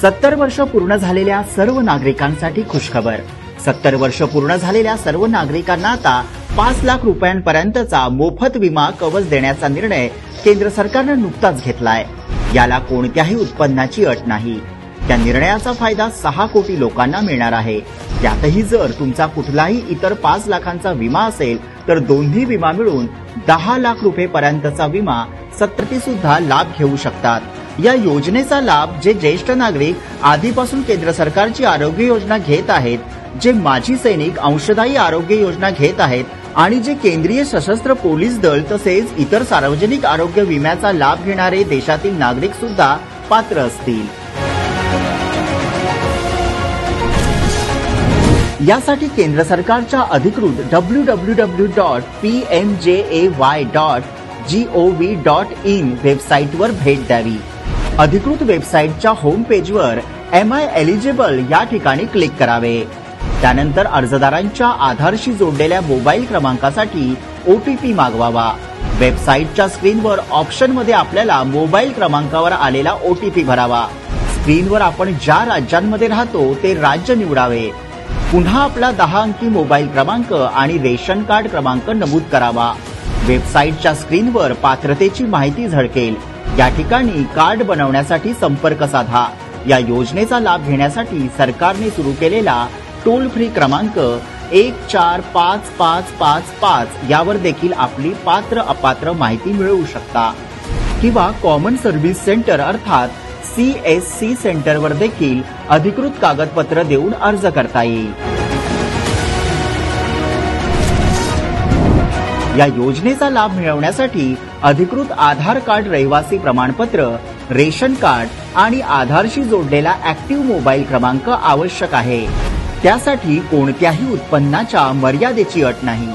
70 वर्ष पूर्ण झालेल्या सर्व नागरिकांसाठी खुशखबर। 70 वर्ष पूर्ण झालेल्या सर्व नागरिकांना आता 5 लाख रुपयांपर्यंतचा मोफत विमा कवच देण्याचा निर्णय केंद्र सरकारने नुकताच घेतलाय। याला कोणत्याही उत्पन्नाची अट नाही। त्या निर्णयाचा फायदा 6 कोटी लोकांना मिळणार आहे। त्यातही जर तुमचा कुठलाही इतर 5 लाखांचा विमा असेल तर दोन्ही विमा मिळून 10 लाख रुपयेपर्यंतचा विमा 70 सुद्धा लाभ घेऊ शकतात। या योजनेचा लाभ जे ज्येष्ठ नागरिक आधीपासून केंद्र सरकारची आरोग्य योजना घेत आहेत, जे माजी सैनिक अंशदायी आरोग्य योजना घेत आहेत आणि जे केंद्रीय सशस्त्र पोलीस दल तसेच इतर सार्वजनिक आरोग्य विम्याचा लाभ घेणारे देशातील नागरिक सुद्धा पात्र असतील। यासाठी केंद्र सरकारच्या अधिकृत www.pmjay.gov.in वेबसाईटवर भेट द्यावी। अधिकृत वेबसाईटच्या होम पेजवर एम आय एलिजिबल या ठिकाणी क्लिक करावे। त्यानंतर अर्जदारांच्या आधारशी जोडलेल्या मोबाईल क्रमांकासाठी OTP मागवावा। वेबसाईटच्या स्क्रीनवर ऑप्शनमध्ये आपल्याला मोबाईल क्रमांकावर आलेला OTP भरावा। स्क्रीनवर आपण ज्या राज्यांमध्ये राहतो ते राज्य निवडावे। पुन्हा आपला 10 अंकी मोबाईल क्रमांक आणि रेशन कार्ड क्रमांक नमूद करावा। वेबसाईटच्या स्क्रीनवर पात्रतेची माहिती झळकेल। या ठिकाणी कार्ड बनवण्यासाठी संपर्क साधा। या योजनेचा लाभ घेण्यासाठी सरकारने सुरू केलेला टोल फ्री क्रमांक 145555 यावर देखील आपली पात्र अपात्र माहिती मिळवू शकता किंवा कॉमन सर्व्हिस सेंटर अर्थात CSC सेंटरवर देखील अधिकृत कागदपत्र देऊन अर्ज करता येईल। या योजनेचा लाभ मिळवण्यासाठी अधिकृत आधार कार्ड, रहिवासी प्रमाणपत्र, रेशन कार्ड आणि आधारशी जोडलेला ऍक्टिव्ह मोबाईल क्रमांक आवश्यक आहे। त्यासाठी कोणत्याही उत्पन्नाच्या मर्यादेची अट नाही।